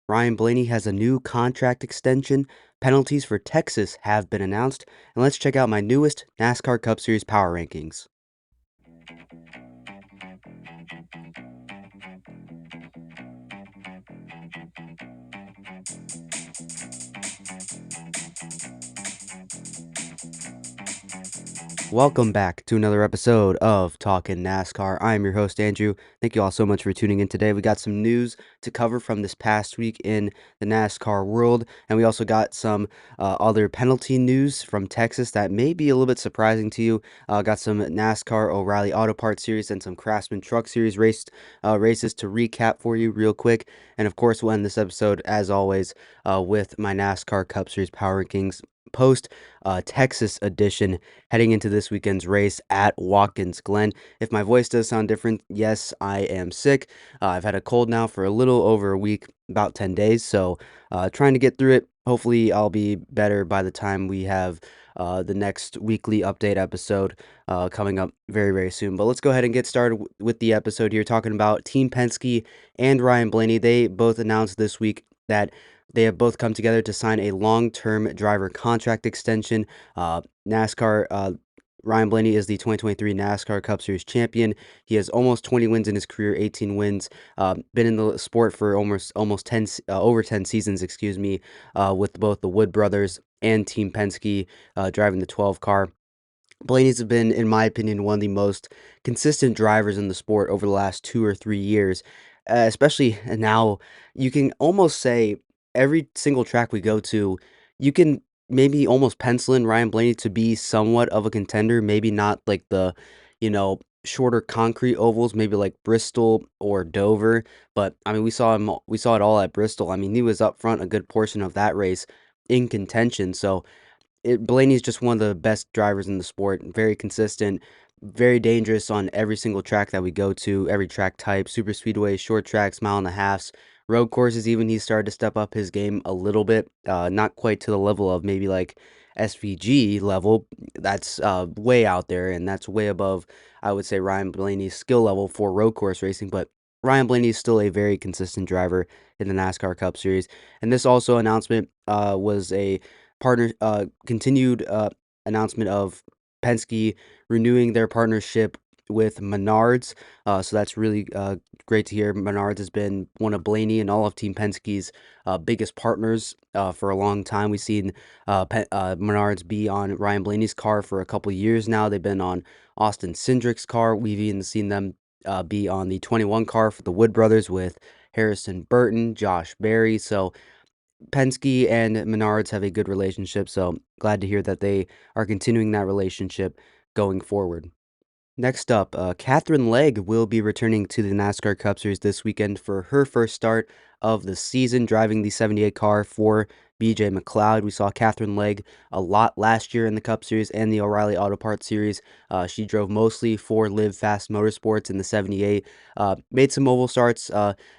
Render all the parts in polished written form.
Ryan Blaney has a new contract extension. Penalties for Texas have been announced. And let's check out my newest NASCAR Cup Series power rankings. Welcome back to another episode of Talkin NASCAR. I am your host, Andrew. Thank you all so much for tuning in today. We got some news to cover from this past week in the NASCAR world, and we also got some other penalty news from Texas that may be a little bit surprising to you. Got some NASCAR O'Reilly Auto Parts Series and some Craftsman Truck Series races to recap for you real quick. And of course, we'll end this episode, as always, with my NASCAR Cup Series Power Rankings post Texas edition heading into this weekend's race at Watkins Glen. If my voice does sound different, yes, I am sick. I've had a cold now for a little over a week, about 10 days, so trying to get through it. Hopefully, I'll be better by the time we have the next weekly update episode coming up very, very soon. But let's go ahead and get started with the episode here, talking about Team Penske and Ryan Blaney. They both announced this week that they have both come together to sign a long-term driver contract extension. NASCAR, Ryan Blaney is the 2023 NASCAR Cup Series champion. He has almost 20 wins in his career, 18 wins. Been in the sport for almost 10 over 10 seasons, excuse me, with both the Wood brothers and Team Penske driving the 12 car. Blaney's been, in my opinion, one of the most consistent drivers in the sport over the last 2 or 3 years, especially now. You can almost say every single track we go to, you can maybe almost pencil in Ryan Blaney to be somewhat of a contender. Maybe not like the, you know, shorter concrete ovals, maybe like Bristol or Dover. But I mean, we saw it all at Bristol. I mean, he was up front a good portion of that race in contention. So Blaney's just one of the best drivers in the sport, very consistent, very dangerous on every single track that we go to, every track type, super speedway, short tracks, mile and a halves, road courses. Even he started to step up his game a little bit, not quite to the level of maybe like SVG level. That's way out there, and that's way above, I would say, Ryan Blaney's skill level for road course racing. But Ryan Blaney is still a very consistent driver in the NASCAR Cup Series. And this also announcement was a continued announcement of Penske renewing their partnership with Menards. So that's really great to hear. Menards has been one of Blaney and all of Team Penske's biggest partners for a long time. We've seen Menards be on Ryan Blaney's car for a couple years now. They've been on Austin Cindric's car. We've even seen them be on the 21 car for the Wood brothers with Harrison Burton, Josh Berry. So Penske and Menards have a good relationship, so glad to hear that they are continuing that relationship going forward. Next up, Catherine Legg will be returning to the NASCAR Cup Series this weekend for her first start of the season, driving the 78 car for BJ McLeod. We saw Catherine Legg a lot last year in the Cup Series and the O'Reilly Auto Parts Series. She drove mostly for Live Fast Motorsports in the 78. Made some oval starts.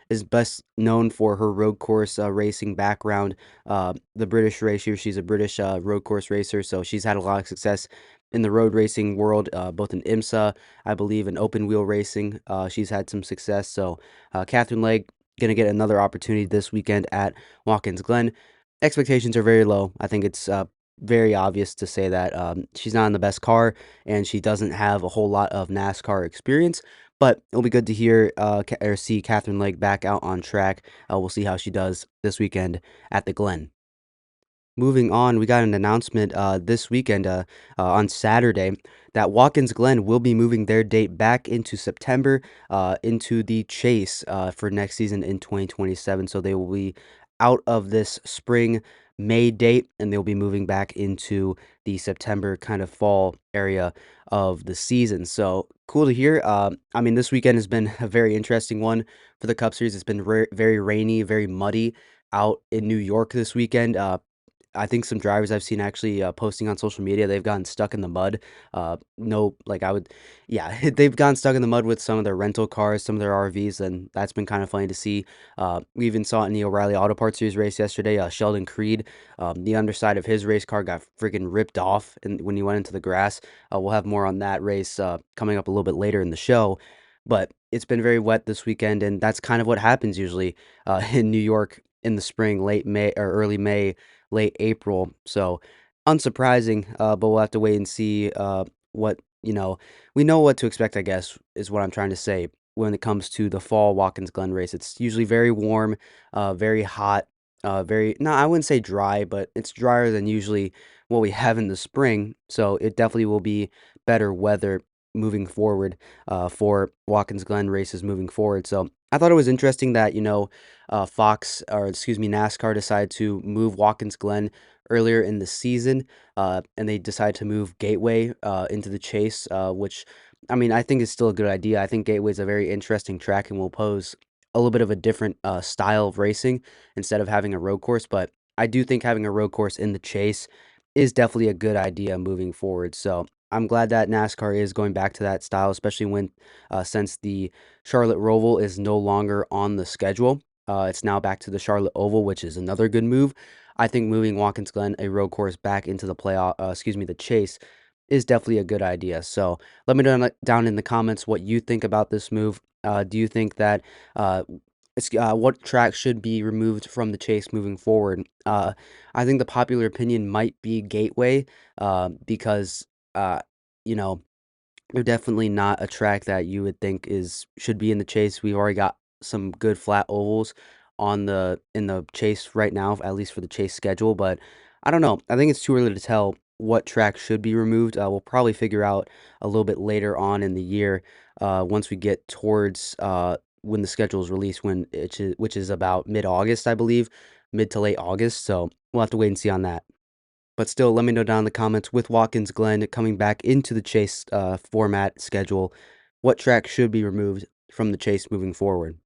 Is best known for her road course racing background. The British racer. She's a British road course racer, so she's had a lot of success in the road racing world, both in IMSA, I believe, in open wheel racing. She's had some success. So Catherine Legg going to get another opportunity this weekend at Watkins Glen. Expectations are very low. I think it's very obvious to say that she's not in the best car and she doesn't have a whole lot of NASCAR experience. But it'll be good to hear or see Catherine Legg back out on track. We'll see how she does this weekend at the Glen. Moving on, we got an announcement this weekend on Saturday that Watkins Glen will be moving their date back into September, into the Chase for next season in 2027. So they will be out of this spring May date and they'll be moving back into the September kind of fall area of the season. So cool to hear. I mean, this weekend has been a very interesting one for the Cup Series. It's been very rainy, very muddy out in New York this weekend. I think some drivers I've seen actually posting on social media, they've gotten stuck in the mud. No, like I would, yeah, they've gotten stuck in the mud with some of their rental cars, some of their RVs, and that's been kind of funny to see. We even saw it in the O'Reilly Auto Parts Series race yesterday. Sheldon Creed, the underside of his race car got freaking ripped off when he went into the grass. We'll have more on that race coming up a little bit later in the show. But it's been very wet this weekend, and that's kind of what happens usually in New York in the spring, late May or early May, late April. So unsurprising, but we'll have to wait and see what, we know what to expect, I guess, is what I'm trying to say when it comes to the fall Watkins Glen race. It's usually very warm, very hot, no, I wouldn't say dry, but it's drier than usually what we have in the spring. So it definitely will be better weather moving forward for Watkins Glen races moving forward. So I thought it was interesting that, Fox, or excuse me, NASCAR decided to move Watkins Glen earlier in the season, and they decided to move Gateway into the Chase, which, I mean, I think is still a good idea. I think Gateway is a very interesting track and will pose a little bit of a different style of racing instead of having a road course. But I do think having a road course in the Chase is definitely a good idea moving forward. So I'm glad that NASCAR is going back to that style, especially when since the Charlotte Roval is no longer on the schedule. It's now back to the Charlotte Oval, which is another good move. I think moving Watkins Glen, a road course, back into the the Chase, is definitely a good idea. So let me know down in the comments what you think about this move. Do you think that uh, what track should be removed from the Chase moving forward? I think the popular opinion might be Gateway, because uh, you know they're definitely not a track that you would think is should be in the Chase. We've already got some good flat ovals on the in the Chase right now, at least for the Chase schedule. But I don't know. I think it's too early to tell what track should be removed. We'll probably figure out a little bit later on in the year, once we get towards when the schedule is released, which is about mid-August, I believe, mid to late August. So we'll have to wait and see on that. But still, let me know down in the comments with Watkins Glen coming back into the Chase format schedule, what track should be removed from the Chase moving forward.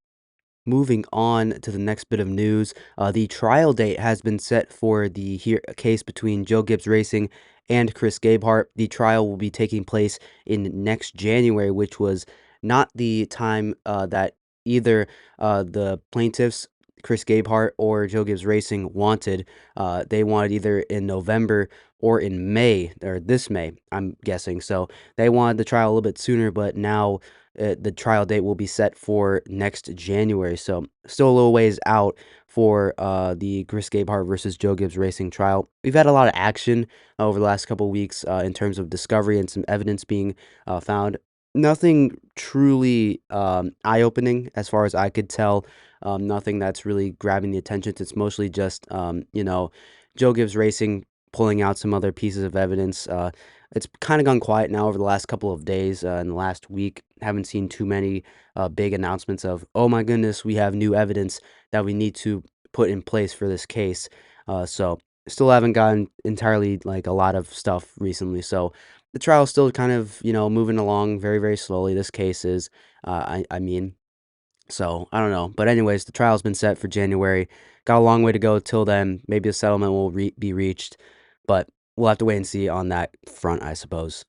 Moving on to the next bit of news, the trial date has been set for the case between Joe Gibbs Racing and Chris Gabehart. The trial will be taking place in next January, which was not the time that either the plaintiffs, Chris Gabehart or Joe Gibbs Racing, wanted. They wanted either in November or in May, or this May, I'm guessing. So they wanted the trial a little bit sooner, but now the trial date will be set for next January. So still a little ways out for the Chris Gabehart versus Joe Gibbs Racing trial. We've had a lot of action over the last couple of weeks in terms of discovery and some evidence being found. Nothing truly eye-opening as far as I could tell. Nothing that's really grabbing the attention. It's mostly just, Joe Gibbs Racing pulling out some other pieces of evidence. It's kind of gone quiet now over the last couple of days. In the last week, haven't seen too many big announcements of, oh my goodness, we have new evidence that we need to put in place for this case. So still haven't gotten entirely like a lot of stuff recently. So the trial is still kind of, moving along very, very slowly. This case is, I mean. So I don't know. But anyways, the trial's been set for January. Got a long way to go till then. Maybe a settlement will be reached, but we'll have to wait and see on that front, I suppose.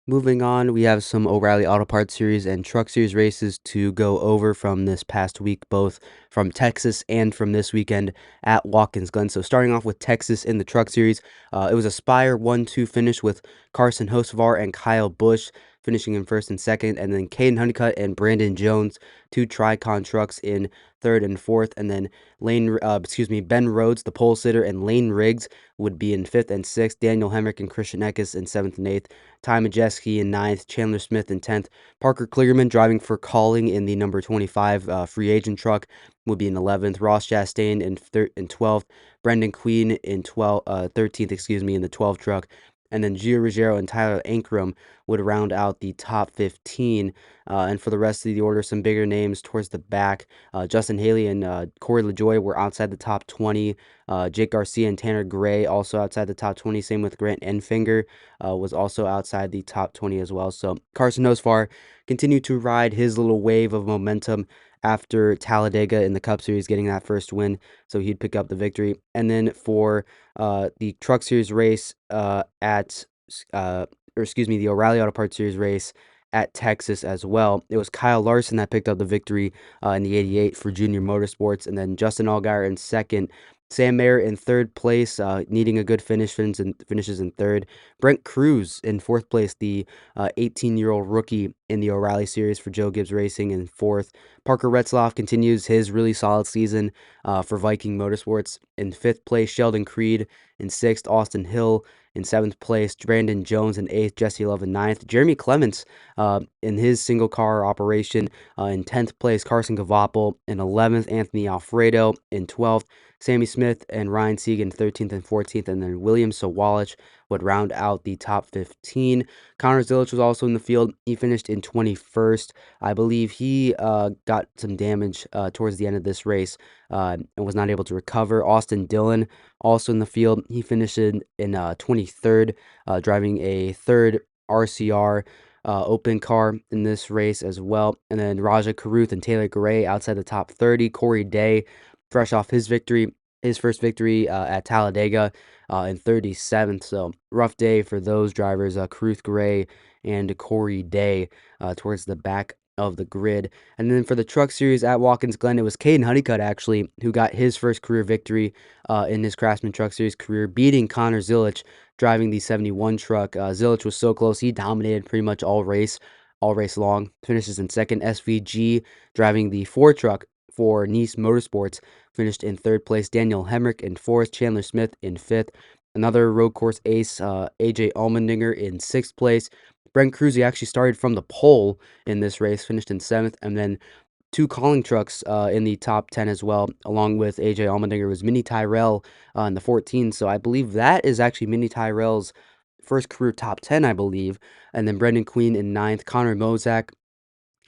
Moving on, we have some O'Reilly Auto Parts Series and Truck Series races to go over from this past week, both from Texas and from this weekend at Watkins Glen. So starting off with Texas in the Truck Series, it was a Spire 1-2 finish with Carson Hocevar and Kyle Busch finishing in first and second, and then Caden Honeycutt and Brandon Jones, two Tricon trucks in third and fourth, and then Ben Rhodes, the pole sitter, and Lane Riggs would be in fifth and sixth, Daniel Hemrick and Christian Eckes in seventh and eighth, Ty Majeski in ninth, Chandler Smith in 10th, Parker Clearman driving for Calling in the number 25 free agent truck would be in 11th, Ross Chastain in 12th, Brendan Queen in 13th, in the 12 truck, and then Gio Ruggiero and Tyler Ankrum would round out the top 15. And for the rest of the order, some bigger names towards the back. Justin Haley and Corey LaJoie were outside the top 20. Jake Garcia and Tanner Gray also outside the top 20. Same with Grant Enfinger, was also outside the top 20 as well. So Carson Hocevar continued to ride his little wave of momentum after Talladega in the Cup Series, getting that first win, so he'd pick up the victory. And then for the Truck Series race the O'Reilly Auto Parts Series race at Texas as well, it was Kyle Larson that picked up the victory in the 88 for Junior Motorsports, and then Justin Allgaier in second Sam Mayer in third place, needing a good finish, finishes in third. Brent Cruz in fourth place, the 18-year-old rookie in the O'Reilly Series for Joe Gibbs Racing in fourth. Parker Retzlaff continues his really solid season for Viking Motorsports in fifth place. Sheldon Creed in sixth. Austin Hill in seventh place. Brandon Jones in eighth. Jesse Love in ninth. Jeremy Clements in his single car operation in 10th place. Carson Gavapel in 11th. Anthony Alfredo in 12th. Sammy Smith and Ryan Segan 13th and 14th, and then William Sawalich would round out the top 15. Connor Zilich was also in the field. He finished in 21st. I believe he got some damage towards the end of this race and was not able to recover. Austin Dillon also in the field. He finished in 23rd, driving a third RCR open car in this race as well. And then Raja Karuth and Taylor Gray outside the top 30. Corey Day, fresh off his first victory at Talladega in 37th. So rough day for those drivers, Karuth Gray and Corey Day towards the back of the grid. And then for the truck series at Watkins Glen, it was Caden Honeycutt actually who got his first career victory in his Craftsman Truck Series career, beating Connor Zilich driving the 71 truck. Zilich was so close. He dominated pretty much all race long. Finishes in second. SVG driving the 4 truck for Nice Motorsports finished in third place. Daniel Hemrick in fourth. Chandler Smith in fifth. Another road course ace, AJ Allmendinger in sixth place. Brent Cruz, he actually started from the pole in this race, finished in seventh, and then 2 calling trucks in the top 10 as well, along with AJ Allmendinger was Minnie Tyrell in the 14. So I believe that is actually Minnie Tyrell's first career top 10, I believe. And then Brendan Queen in ninth, Connor Mozak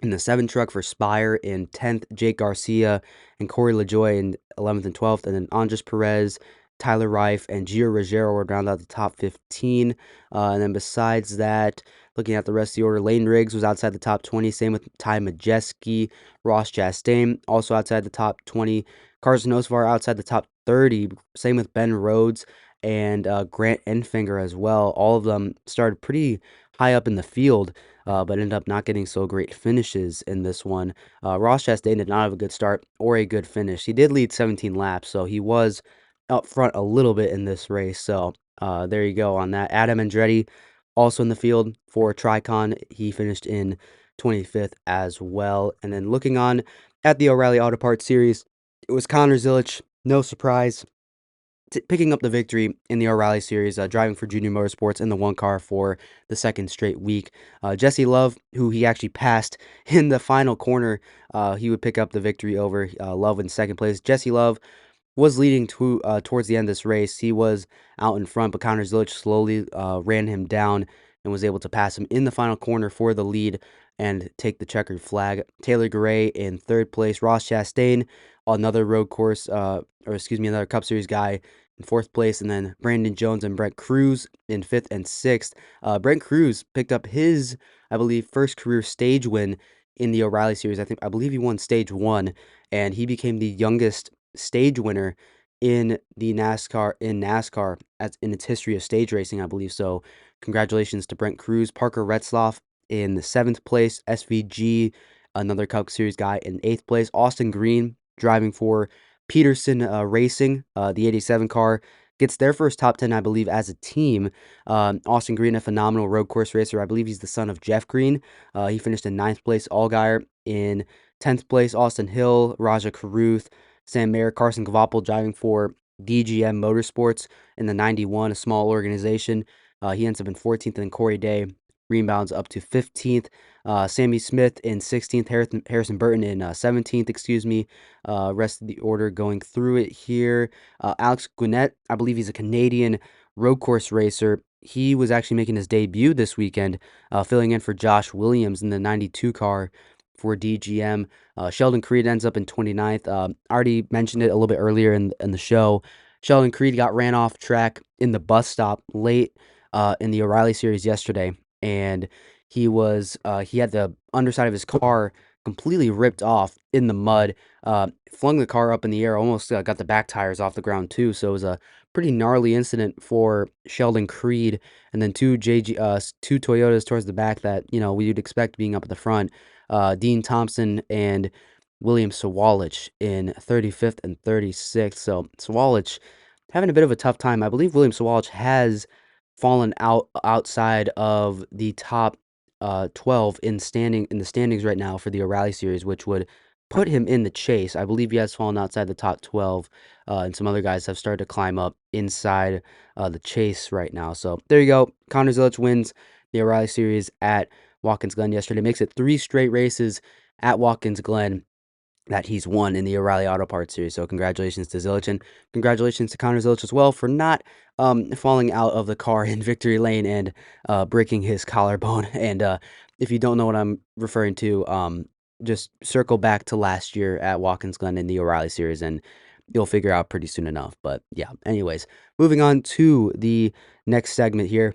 in the 7 truck for Spire in 10th, Jake Garcia and Corey LaJoy in 11th and 12th, and then Andres Perez, Tyler Reif, and Gio Ruggiero would round out the top 15. And then besides that, looking at the rest of the order, Lane Riggs was outside the top 20. Same with Ty Majeski. Ross Chastain also outside the top 20. Carson Osvar outside the top 30. Same with Ben Rhodes and Grant Enfinger as well. All of them started pretty high up in the field, but ended up not getting so great finishes in this one. Ross Chastain did not have a good start or a good finish. He did lead 17 laps, so he was up front a little bit in this race. So there you go on that. Adam Andretti also in the field for Tricon. He finished in 25th as well. And then looking on at the O'Reilly Auto Parts Series, it was Connor Zilich. No surprise, picking up the victory in the O'Reilly Series, driving for Junior Motorsports in the 1 car for the second straight week. Jesse Love, who he actually passed in the final corner, he would pick up the victory over Love in second place. Jesse Love was leading towards the end of this race. He was out in front, but Connor Zilich slowly ran him down and was able to pass him in the final corner for the lead and take the checkered flag. Taylor Gray in third place. Ross Chastain, another road course, another Cup Series guy in fourth place, and then Brandon Jones and Brent Cruz in fifth and sixth. Brent Cruz picked up his, I believe, first career stage win in the O'Reilly Series. I believe he won stage 1, and he became the youngest stage winner in NASCAR as in its history of stage racing, I believe. So congratulations to Brent Cruz. Parker Retzlaff in the 7th place. SVG, another Cup Series guy, in 8th place. Austin Green driving for Peterson Racing, the 87 car, gets their first top 10, I believe, as a team. Austin Green, a phenomenal road course racer. I believe he's the son of Jeff Green. He finished in 9th place. Allgaier in 10th place. Austin Hill, Raja Karuth, Sam Mayer, Carson Gavapel driving for DGM Motorsports in the 91, a small organization. He ends up in 14th, and Corey Day rebounds up to 15th. Sammy Smith in 16th, Harrison Burton in 17th, excuse me. Rest of the order going through it here. Alex Gwinnett, I believe he's a Canadian road course racer. He was actually making his debut this weekend, filling in for Josh Williams in the 92 car for DGM. Sheldon Creed ends up in 29th. I already mentioned it a little bit earlier in the show. Sheldon Creed got ran off track in the bus stop late in the O'Reilly Series yesterday, and he had the underside of his car completely ripped off in the mud. Flung the car up in the air, almost got the back tires off the ground too. So it was a pretty gnarly incident for Sheldon Creed, and then two Toyotas towards the back that we'd expect being up at the front. Dean Thompson and William Sawalich in 35th and 36th. So Sawalich having a bit of a tough time. I believe William Sawalich has fallen outside of the top 12 in the standings right now for the O'Reilly Series, which would put him in the chase. I believe he has fallen outside the top 12, and some other guys have started to climb up inside the chase right now. So there you go. Connor Zilisch wins the O'Reilly Series at Watkins Glen yesterday. Makes it 3 straight races at Watkins Glen that he's won in the O'Reilly Auto Parts Series. So congratulations to Zilisch, and congratulations to Connor Zilisch as well for not falling out of the car in victory lane and breaking his collarbone. And if you don't know what I'm referring to, just circle back to last year at Watkins Glen in the O'Reilly Series, and you'll figure out pretty soon enough. But yeah, anyways, moving on to the next segment here.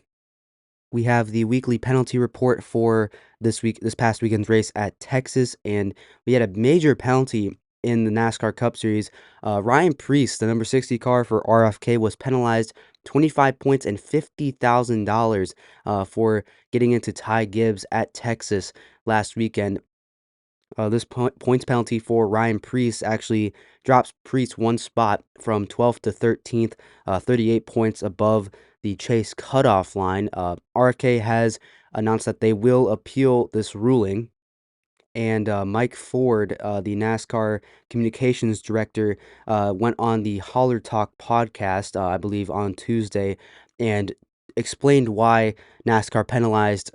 We have the weekly penalty report for this past weekend's race at Texas, and we had a major penalty in the NASCAR Cup Series. Ryan Preece, the number 60 car for RFK, was penalized 25 points and $50,000 for getting into Ty Gibbs at Texas last weekend. This points penalty for Ryan Preece actually drops Preece one spot from 12th to 13th, 38 points above the chase cutoff line. RFK has announced that they will appeal this ruling. And Mike Ford, the NASCAR communications director, went on the Holler Talk podcast, I believe, on Tuesday, and explained why NASCAR penalized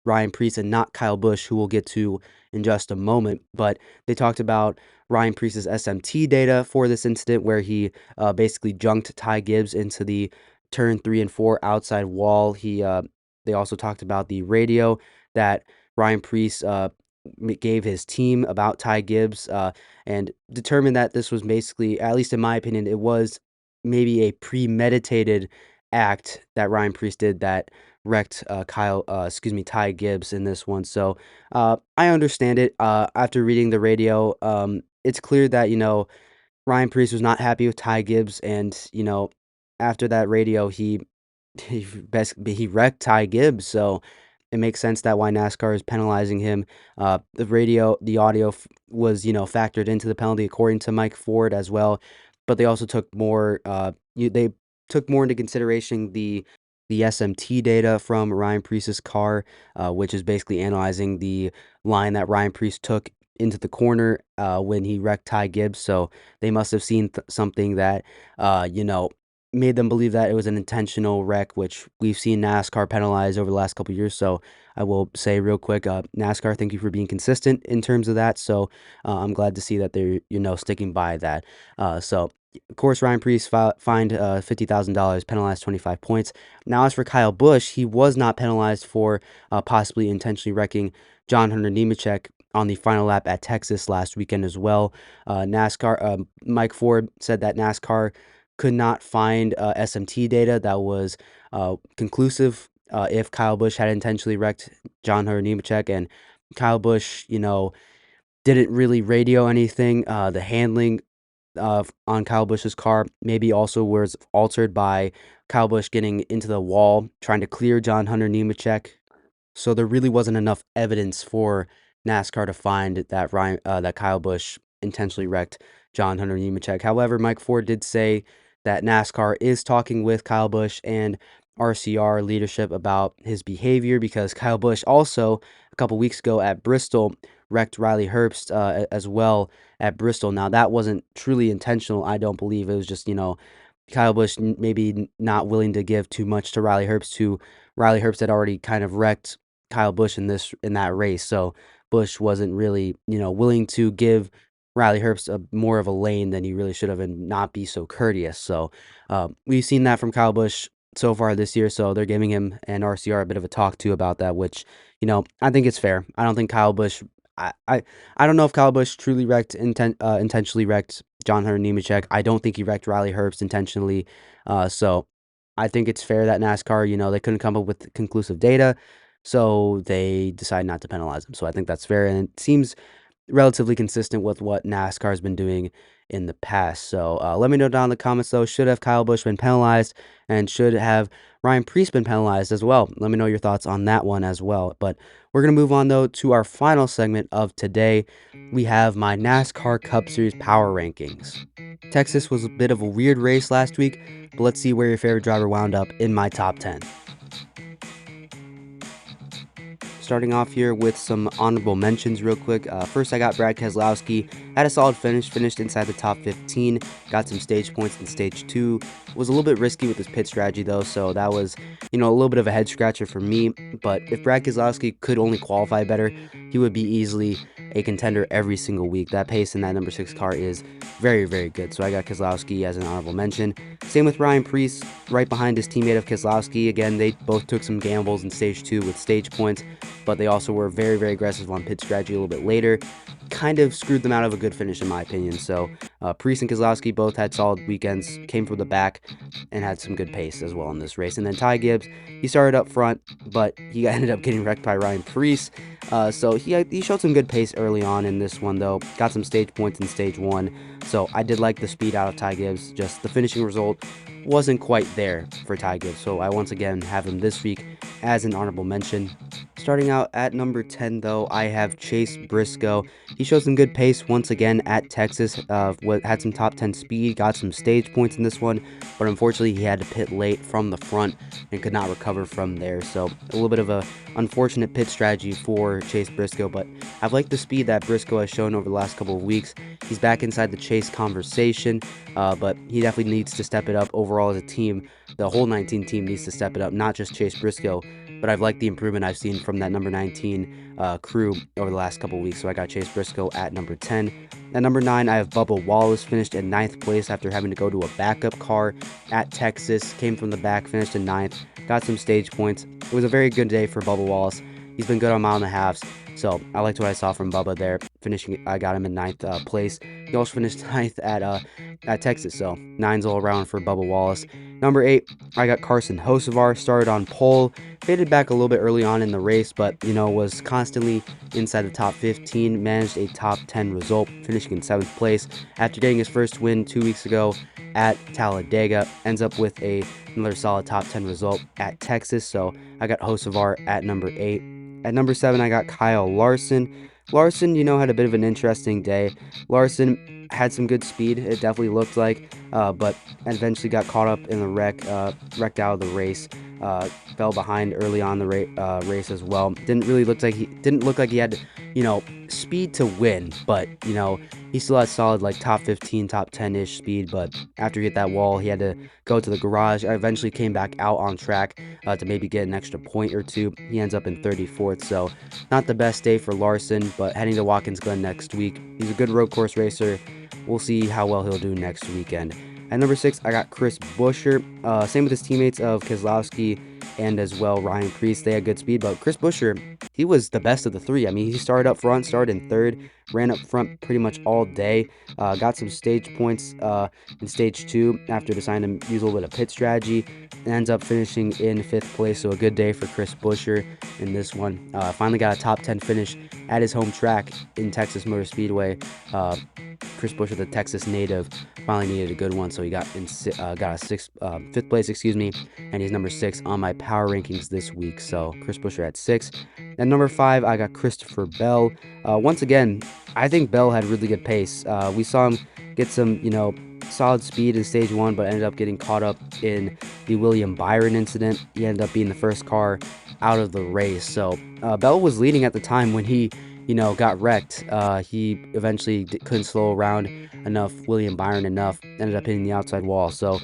Ryan Preece and not Kyle Busch, who we'll get to in just a moment. But they talked about Ryan Preece's SMT data for this incident, where he basically junked Ty Gibbs into the turn 3 and 4 outside wall. They also talked about the radio that Ryan Preece gave his team about Ty Gibbs, and determined that this was basically, at least in my opinion, it was maybe a premeditated act that Ryan Preece did that wrecked Ty Gibbs in this one. So I understand it. After reading the radio, it's clear that Ryan Preece was not happy with Ty Gibbs, and after that radio, he wrecked Ty Gibbs. So it makes sense that why NASCAR is penalizing him. The audio was factored into the penalty according to Mike Ford as well, but they also took more. They took more into consideration the SMT data from Ryan Preece's car, which is basically analyzing the line that Ryan Preece took into the corner when he wrecked Ty Gibbs. So they must have seen something that made them believe that it was an intentional wreck, which we've seen NASCAR penalize over the last couple of years. So I will say real quick, NASCAR, thank you for being consistent in terms of that. So I'm glad to see that they're sticking by that. So of course, Ryan Preece fined $50,000, penalized 25 points. Now, as for Kyle Busch, he was not penalized for possibly intentionally wrecking John Hunter Nemechek on the final lap at Texas last weekend as well. Mike Ford said that NASCAR could not find SMT data that was conclusive if Kyle Busch had intentionally wrecked John Hunter Nemechek, and Kyle Busch, didn't really radio anything. The handling on Kyle Busch's car maybe also was altered by Kyle Busch getting into the wall, trying to clear John Hunter Nemechek. So there really wasn't enough evidence for NASCAR to find that Kyle Busch intentionally wrecked John Hunter Nemechek. However, Mike Ford did say that NASCAR is talking with Kyle Busch and RCR leadership about his behavior, because Kyle Busch also a couple weeks ago at Bristol wrecked Riley Herbst as well at Bristol. Now that wasn't truly intentional, I don't believe. It was just Kyle Busch maybe not willing to give too much to Riley Herbst, who Riley Herbst had already kind of wrecked Kyle Busch in that race. So Busch wasn't really willing to give Riley Herbst more of a lane than he really should have, and not be so courteous. So we've seen that from Kyle Busch so far this year. So they're giving him and RCR a bit of a talk to about that, which I think it's fair. I don't think Kyle Busch. I don't know if Kyle Busch truly intentionally wrecked John Hunter Nemechek. I don't think he wrecked Riley Herbst intentionally. So I think it's fair that NASCAR, they couldn't come up with conclusive data, so they decided not to penalize him. So I think that's fair, and it seems relatively consistent with what NASCAR has been doing in the past. So let me know down in the comments, though, should have Kyle Busch been penalized, and should have Ryan Preece been penalized as well? Let me know your thoughts on that one as well. But we're going to move on, though, to our final segment of today. We have my NASCAR Cup Series power rankings. Texas was a bit of a weird race last week, but let's see where your favorite driver wound up in my top 10. Starting off here with some honorable mentions real quick. First, I got Brad Keselowski. Had a solid finish, finished inside the top 15, got some stage points in stage 2. Was a little bit risky with his pit strategy, though, so that was, a little bit of a head scratcher for me. But if Brad Keselowski could only qualify better, he would be easily a contender every single week. That pace in that number 6 car is very, very good. So I got Keselowski as an honorable mention. Same with Ryan Preece, right behind his teammate of Keselowski. Again, they both took some gambles in stage 2 with stage points, but they also were very, very aggressive on pit strategy a little bit later. Kind of screwed them out of a good finish, in my opinion. So Preece and Keselowski both had solid weekends, came from the back, and had some good pace as well in this race. And then Ty Gibbs, he started up front, but he ended up getting wrecked by Ryan Preece. So he showed some good pace early on in this one, though. Got some stage points in stage 1. So I did like the speed out of Ty Gibbs. Just the finishing result wasn't quite there for Ty Gibbs. So I once again have him this week as an honorable mention. Starting out at number 10, though, I have Chase Briscoe. He showed some good pace once again at Texas. Had some top 10 speed, got some stage points in this one, but unfortunately he had to pit late from the front and could not recover from there. So a little bit of a unfortunate pit strategy for Chase Briscoe, but I've liked the speed that Briscoe has shown over the last couple of weeks. He's back inside the Chase conversation, but he definitely needs to step it up overall as a team. The whole 19 team needs to step it up, not just Chase Briscoe. But I've liked the improvement I've seen from that number 19 crew over the last couple of weeks. So I got Chase Briscoe at number 10. At number 9, I have Bubba Wallace, finished in 9th place after having to go to a backup car at Texas. Came from the back, finished in 9th, got some stage points. It was a very good day for Bubba Wallace. He's been good on mile and a halves, so I liked what I saw from Bubba there. I got him in 9th place. He also finished 9th at Texas, so 9s all around for Bubba Wallace. Number 8, I got Carson Hocevar, started on pole, faded back a little bit early on in the race, but, was constantly inside the top 15, managed a top 10 result, finishing in 7th place. After getting his first win 2 weeks ago at Talladega, ends up with another solid top 10 result at Texas, so I got Hocevar at number 8. At number 7, I got Kyle Larson. Larson, had a bit of an interesting day. Larson had some good speed, it definitely looked like, but eventually got caught up in the wrecked out of the race. Fell behind early on the race as well. Didn't look like he had, speed to win, but he still had solid top 15, top 10-ish speed. But after he hit that wall, he had to go to the garage. I eventually came back out on track to maybe get an extra point or two. He ends up in 34th, so not the best day for Larson. But heading to Watkins Glen next week, he's a good road course racer. We'll see how well he'll do next weekend. At number 6, I got Chris Buescher. Same with his teammates of Keselowski and as well Ryan Preece. They had good speed, but Chris Buescher, he was the best of the three. I mean, he started up front, started in 3rd, ran up front pretty much all day. Got some stage points in stage 2 after deciding to use a little bit of pit strategy, and ends up finishing in 5th place. So a good day for Chris Buescher in this one. Finally got a top 10 finish at his home track in Texas Motor Speedway. Chris Buescher, the Texas native, finally needed a good one, so he got a 5th place, and he's number 6 on my power rankings this week. So Chris Buescher at 6. At number 5, I got Christopher Bell. Once again, I think Bell had really good pace. We saw him get some, solid speed in stage 1, but ended up getting caught up in the William Byron incident. He ended up being the first car out of the race. So Bell was leading at the time when he got wrecked. He eventually couldn't slow around enough, William Byron enough, ended up hitting the outside wall. So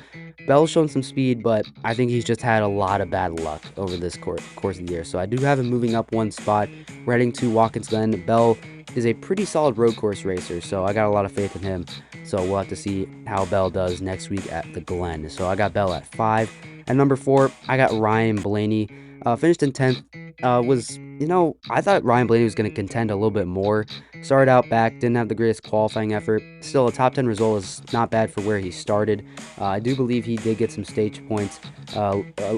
Bell's shown some speed, but I think he's just had a lot of bad luck over this course of the year. So I do have him moving up one spot. We're heading to Watkins Glen. Bell is a pretty solid road course racer, so I got a lot of faith in him. So we'll have to see how Bell does next week at the Glen. So I got Bell at 5. At number 4, I got Ryan Blaney. Finished in 10th. I thought Ryan Blaney was going to contend a little bit more. Started out back, didn't have the greatest qualifying effort. Still, a top 10 result is not bad for where he started. I do believe he did get some stage points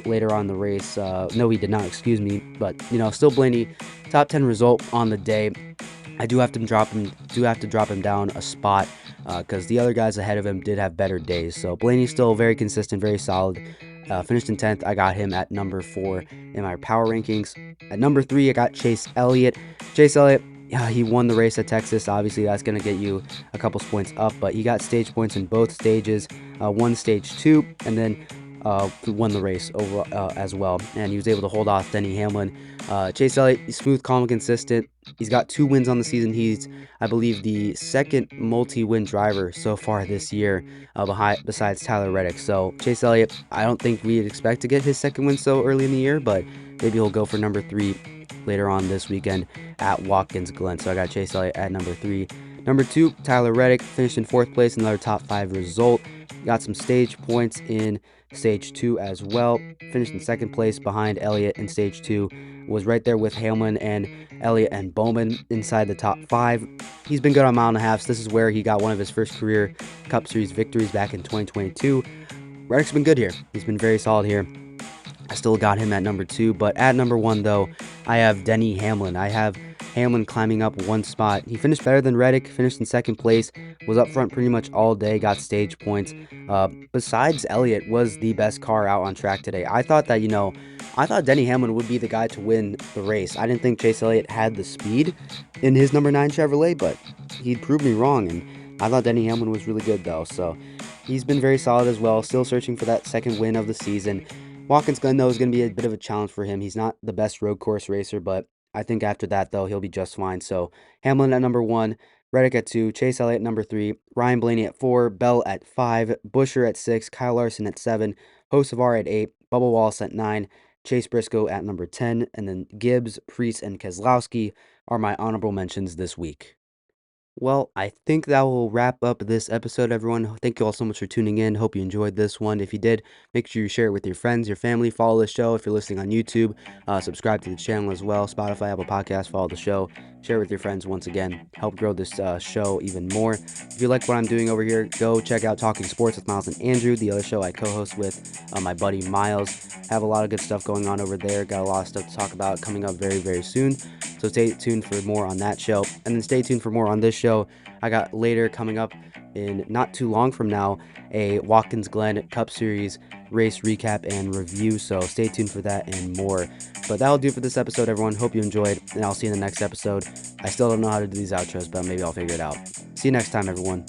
later on in the race. No, he did not, excuse me. But, still Blaney, top 10 result on the day. I do have to drop him down a spot because the other guys ahead of him did have better days. So Blaney's still very consistent, very solid. Finished in 10th. I got him at number 4 in my power rankings. At number 3, I got Chase Elliott. Chase Elliott, yeah, he won the race at Texas. Obviously, that's going to get you a couple points up, but he got stage points in both stages. Won stage 2, and then won the race over as well. And he was able to hold off Denny Hamlin. Chase Elliott, he's smooth, calm, and consistent. He's got 2 wins on the season. He's, I believe, the second multi-win driver so far this year, besides Tyler Reddick. So Chase Elliott, I don't think we'd expect to get his second win so early in the year, but maybe he'll go for number 3 later on this weekend at Watkins Glen. So I got Chase Elliott at number 3. Number 2, Tyler Reddick, finished in 4th place, another top 5 result. Got some stage points in stage 2 as well. Finished in 2nd place behind Elliott in stage 2. Was right there with Hamlin and Elliott and Bowman inside the top 5. He's been good on mile and a half. This is where he got one of his first career Cup Series victories back in 2022. Reddick's been good here. He's been very solid here. I still got him at number 2, but at number 1, though, I have Denny Hamlin. I have Hamlin climbing up one spot. He finished better than Reddick, finished in 2nd place, was up front pretty much all day, got stage points. Besides Elliott, was the best car out on track today. I thought Denny Hamlin would be the guy to win the race. I didn't think Chase Elliott had the speed in his number 9 Chevrolet, but he proved me wrong, and I thought Denny Hamlin was really good, though. So he's been very solid as well, still searching for that second win of the season. Watkins Glen, though, is going to be a bit of a challenge for him. He's not the best road course racer, but I think after that, though, he'll be just fine. So Hamlin at number 1, Reddick at 2, Chase Elliott at number 3, Ryan Blaney at 4, Bell at 5, Buescher at 6, Kyle Larson at 7, Hocevar at 8, Bubba Wallace at 9, Chase Briscoe at number 10, and then Gibbs, Preece, and Keselowski are my honorable mentions this week. Well, I think that will wrap up this episode, everyone. Thank you all so much for tuning in. Hope you enjoyed this one. If you did, make sure you share it with your friends, your family. Follow the show if you're listening on YouTube. Subscribe to the channel as well. Spotify, Apple Podcasts, follow the show. Share it with your friends once again. Help grow this show even more. If you like what I'm doing over here, go check out Talking Sports with Miles and Andrew, the other show I co-host with my buddy Miles. Have a lot of good stuff going on over there. Got a lot of stuff to talk about coming up very, very soon. So stay tuned for more on that show. And then stay tuned for more on this show. I got later coming up in not too long from now a Watkins Glen Cup Series race recap and review. So stay tuned for that and more. But that'll do for this episode, everyone. Hope you enjoyed, and I'll see you in the next episode. I still don't know how to do these outros, but maybe I'll figure it out. See you next time, everyone.